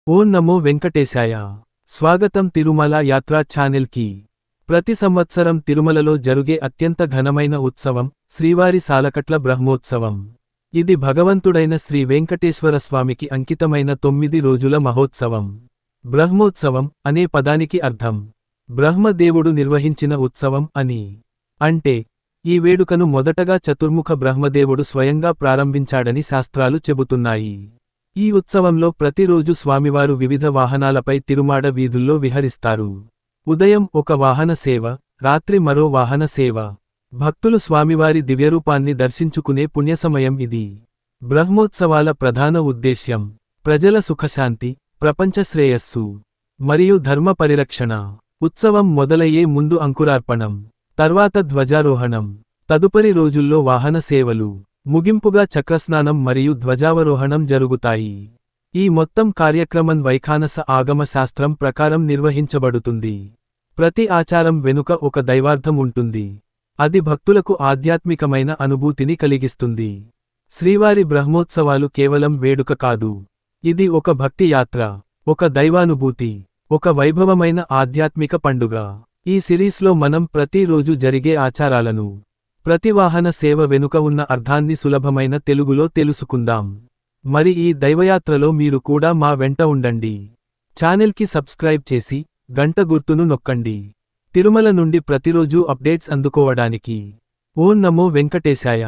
ఓం నమో వెంకటేశాయ. స్వాగతం తిరుమల యాత్రా ఛానెల్కి. ప్రతి సంవత్సరం తిరుమలలో జరుగే అత్యంత ఘనమైన ఉత్సవం శ్రీవారి సాలకట్ల బ్రహ్మోత్సవం. ఇది భగవంతుడైన శ్రీ వెంకటేశ్వర స్వామికి అంకితమైన 9 రోజుల మహోత్సవం. బ్రహ్మోత్సవం అనే పదానికి అర్థం బ్రహ్మదేవుడు నిర్వహించిన ఉత్సవం అని. అంటే ఈ వేడుకను మొదటగా చతుర్ముఖ బ్రహ్మదేవుడు స్వయంగా ప్రారంభించాడని శాస్త్రాలు చెబుతున్నాయి. ఈ ఉత్సవంలో ప్రతిరోజు స్వామివారు వివిధ వాహనాలపై తిరుమాడ వీధుల్లో విహరిస్తారు. ఉదయం ఒక వాహన సేవ, రాత్రి మరో వాహన సేవ. భక్తులు స్వామివారి దివ్యరూపాన్ని దర్శించుకునే పుణ్యసమయం ఇది. బ్రహ్మోత్సవాల ప్రధాన ఉద్దేశ్యం ప్రజల సుఖశాంతి, ప్రపంచ శ్రేయస్సు మరియు ధర్మ పరిరక్షణ. ఉత్సవం మొదలయ్యే ముందు అంకురార్పణం, తర్వాత ధ్వజారోహణం, తదుపరి రోజుల్లో వాహన సేవలు, ముగింపుగా చక్రస్నానం మరియు ధ్వజావరోహణం జరుగుతాయి. ఈ మొత్తం కార్యక్రమం వైఖానస ఆగమ శాస్త్రం ప్రకారం నిర్వహించబడుతుంది. ప్రతి ఆచారం వెనుక ఒక దైవార్థం ఉంటుంది. అది భక్తులకు ఆధ్యాత్మికమైన అనుభూతిని కలిగిస్తుంది. శ్రీవారి బ్రహ్మోత్సవాలు కేవలం వేడుక కాదు. ఇది ఒక భక్తి యాత్ర, ఒక దైవానుభూతి, ఒక వైభవమైన ఆధ్యాత్మిక పండుగ. ఈ సిరీస్లో మనం ప్రతిరోజు జరిగే ఆచారాలను, ప్రతి వాహన సేవ వెనుక ఉన్న అర్థాన్ని సులభమైన తెలుగులో తెలుసుకుందాం. మరి ఈ దైవయాత్రలో మీరు కూడా మా వెంట ఉండండి. ఛానెల్కి సబ్స్క్రైబ్ చేసి గంట గుర్తును నొక్కండి. తిరుమల నుండి ప్రతిరోజు అప్డేట్స్ అందుకోవడానికి. ఓం నమో వెంకటేశాయ.